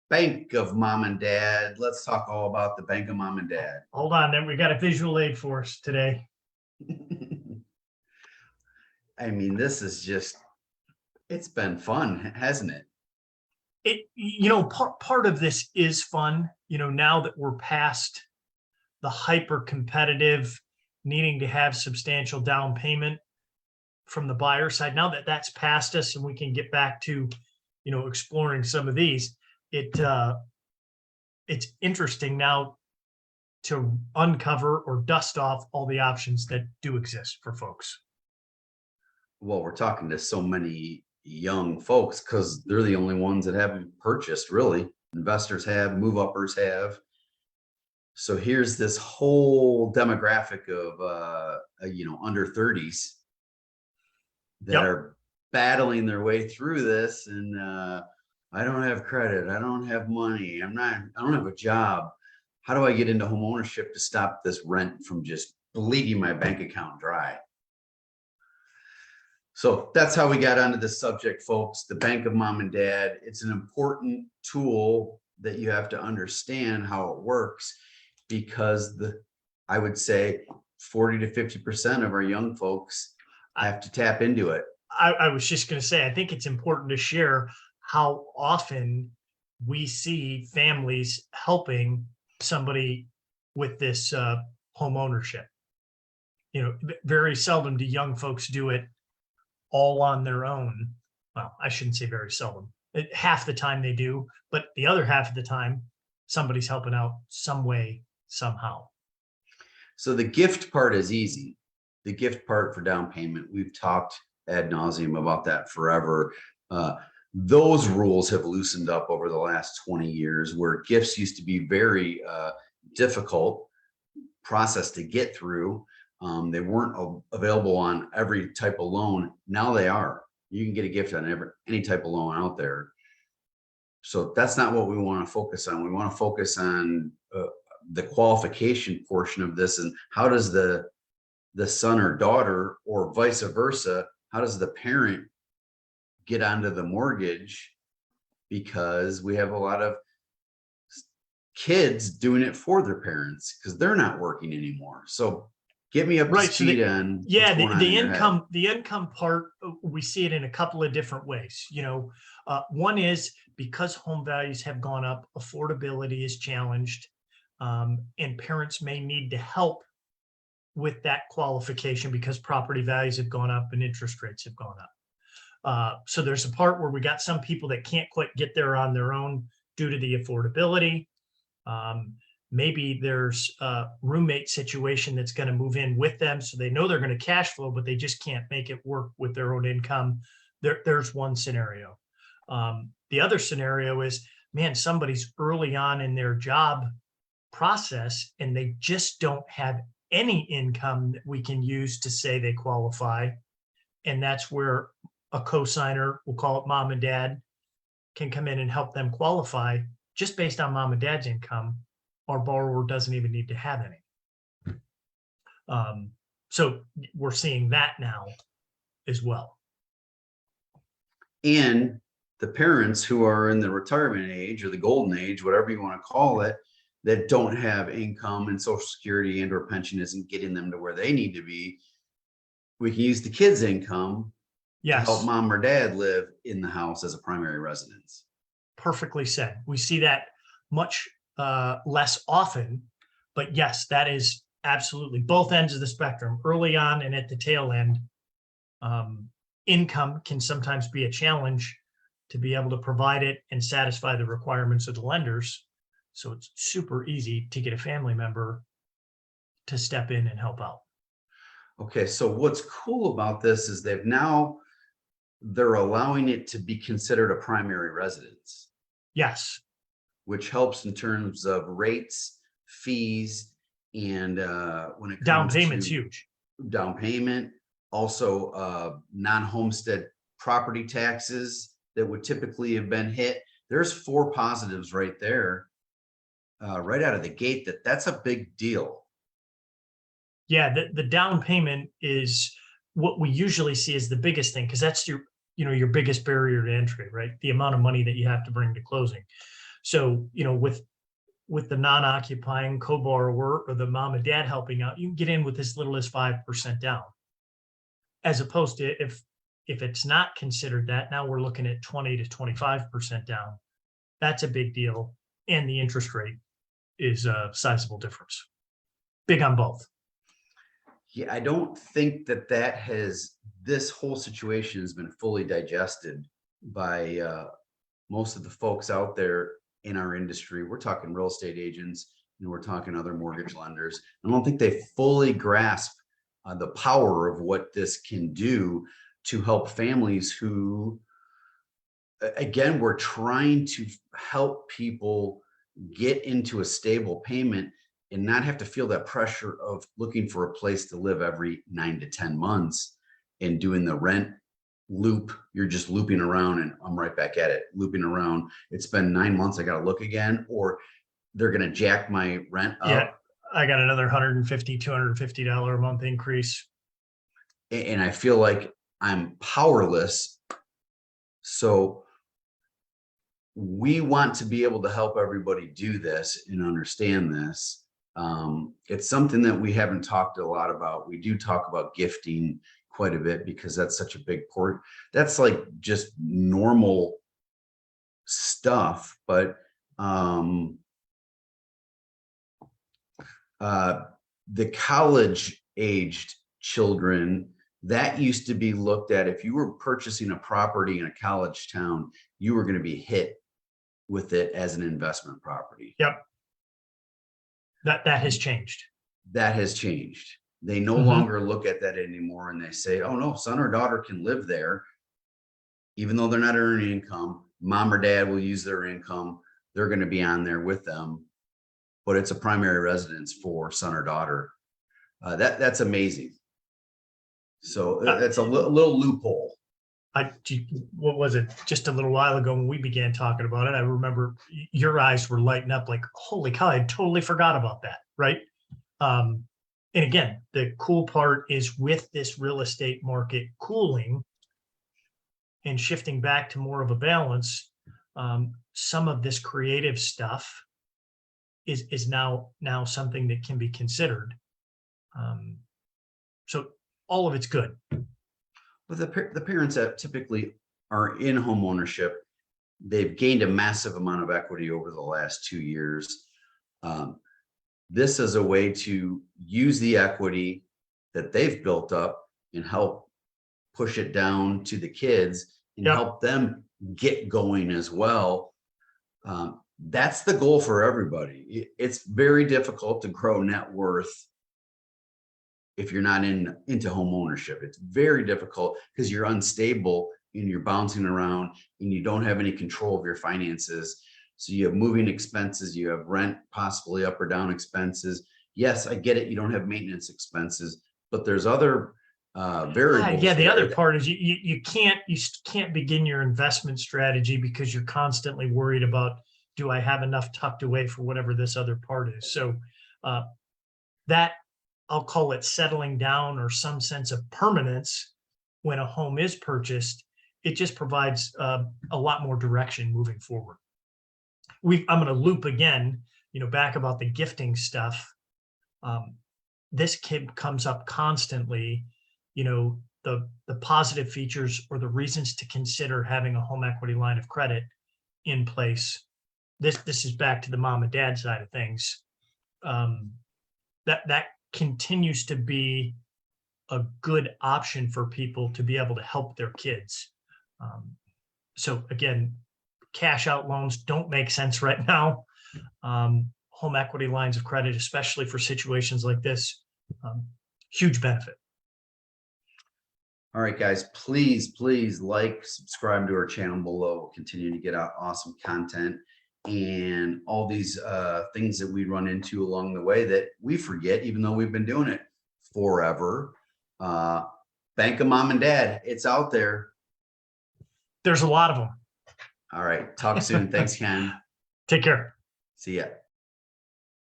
bank of mom and dad. Let's talk all about the bank of mom and dad. Hold on, then we got a visual aid for us today. I mean, this is just, it's been fun, hasn't it? Part of this is fun, now that we're past the hyper competitive needing to have substantial down payment from the buyer side. Now that that's past us and we can get back to, exploring some of these, it's interesting now to uncover or dust off all the options that do exist for folks. Well, we're talking to so many young folks because they're the only ones that haven't purchased, really. Investors have, move uppers have. So here's this whole demographic of under 30s that are battling their way through this. And I don't have credit, I don't have money, I don't have a job. How do I get into home ownership to stop this rent from just bleeding my bank account dry? So that's how we got onto this subject, folks. The bank of mom and dad. It's an important tool that you have to understand how it works, because I would say 40 to 50% of our young folks have to tap into it. I was just going to say, I think it's important to share how often we see families helping somebody with this home ownership. Very seldom do young folks do it all on their own. Well, I shouldn't say very seldom. Half the time they do, but the other half of the time, somebody's helping out some way, somehow. So the gift part is easy. The gift part for down payment, we've talked ad nauseum about that forever. Those rules have loosened up over the last 20 years, where gifts used to be very difficult process to get through. They weren't available on every type of loan. Now they are. You can get a gift on any type of loan out there. So that's not what we want to focus on. We want to focus on the qualification portion of this, and how does the son or daughter, or vice versa, how does the parent get onto the mortgage? Because we have a lot of kids doing it for their parents because they're not working anymore. So get me up to speed on. Yeah, the income part, we see it in a couple of different ways. One is because home values have gone up, affordability is challenged, and parents may need to help with that qualification because property values have gone up and interest rates have gone up. So there's a part where we got some people that can't quite get there on their own due to the affordability. Maybe there's a roommate situation that's going to move in with them, so they know they're going to cash flow, but they just can't make it work with their own income. There's one scenario. The other scenario is, man, somebody's early on in their job process and they just don't have any income that we can use to say they qualify. And that's where a co-signer, we'll call it mom and dad, can come in and help them qualify just based on mom and dad's income. Our borrower doesn't even need to have any. So we're seeing that now as well. And the parents who are in the retirement age or the golden age, whatever you want to call it, that don't have income and Social Security and or pension isn't getting them to where they need to be, we can use the kids' income to help mom or dad live in the house as a primary residence. Perfectly said. We see that much less often, but yes, that is absolutely both ends of the spectrum, early on and at the tail end. Income can sometimes be a challenge to be able to provide it and satisfy the requirements of the lenders. So it's super easy to get a family member to step in and help out. Okay, so what's cool about this is they're allowing it to be considered a primary residence. Yes. Which helps in terms of rates, fees, and when it comes down payment's huge. Down payment, also non-homestead property taxes that would typically have been hit. There's 4 positives right there, right out of the gate. That's a big deal. Yeah, the down payment is what we usually see as the biggest thing, because that's your biggest barrier to entry, right? The amount of money that you have to bring to closing. So, with the non-occupying co-borrower or the mom and dad helping out, you can get in with as little as 5% down. As opposed to if it's not considered that, now we're looking at 20 to 25% down. That's a big deal. And the interest rate is a sizable difference. Big on both. Yeah, I don't think that this whole situation has been fully digested by most of the folks out there in our industry. We're talking real estate agents and we're talking other mortgage lenders. I don't think they fully grasp the power of what this can do to help families who, again, we're trying to help people get into a stable payment and not have to feel that pressure of looking for a place to live every 9 to 10 months and doing the rent loop. You're just looping around and I'm right back at it, looping around. It's been 9 months. I got to look again, or they're going to jack my rent up. Yeah, I got another $150, $250 a month increase. And I feel like I'm powerless. So we want to be able to help everybody do this and understand this. It's something that we haven't talked a lot about. We do talk about gifting quite a bit because that's such a big part. That's like just normal stuff. But the college aged children, that used to be looked at. If you were purchasing a property in a college town, you were going to be hit with it as an investment property. Yep. That has changed. That has changed. They no longer look at that anymore and they say, oh no, son or daughter can live there. Even though they're not earning income, mom or dad will use their income. They're going to be on there with them, but it's a primary residence for son or daughter. That's amazing. So that's a little loophole. What was it? Just a little while ago when we began talking about it, I remember your eyes were lighting up like, holy cow, I totally forgot about that. Right. And again, the cool part is with this real estate market cooling and shifting back to more of a balance, some of this creative stuff is now something that can be considered. So all of it's good. But the parents that typically are in home ownership, they've gained a massive amount of equity over the last 2 years. This is a way to use the equity that they've built up and help push it down to the kids and help them get going as well. That's the goal for everybody. It's very difficult to grow net worth if you're not into home ownership. It's very difficult because you're unstable and you're bouncing around and you don't have any control of your finances. So you have moving expenses, you have rent, possibly up or down expenses. Yes, I get it. You don't have maintenance expenses, but there's other variables. Yeah, the other part is you can't begin your investment strategy because you're constantly worried about, do I have enough tucked away for whatever this other part is? So that, I'll call it settling down or some sense of permanence when a home is purchased, it just provides a lot more direction moving forward. I'm going to loop again, back about the gifting stuff. This kid comes up constantly, the positive features or the reasons to consider having a home equity line of credit in place. This is back to the mom and dad side of things. That continues to be a good option for people to be able to help their kids. So again, cash out loans don't make sense right now. Home equity lines of credit, especially for situations like this, huge benefit. All right, guys, please like, subscribe to our channel below. We'll continue to get out awesome content and all these things that we run into along the way that we forget, even though we've been doing it forever. Bank of mom and dad, it's out there. There's a lot of them. All right, talk soon. Thanks, Ken. Take care. See ya.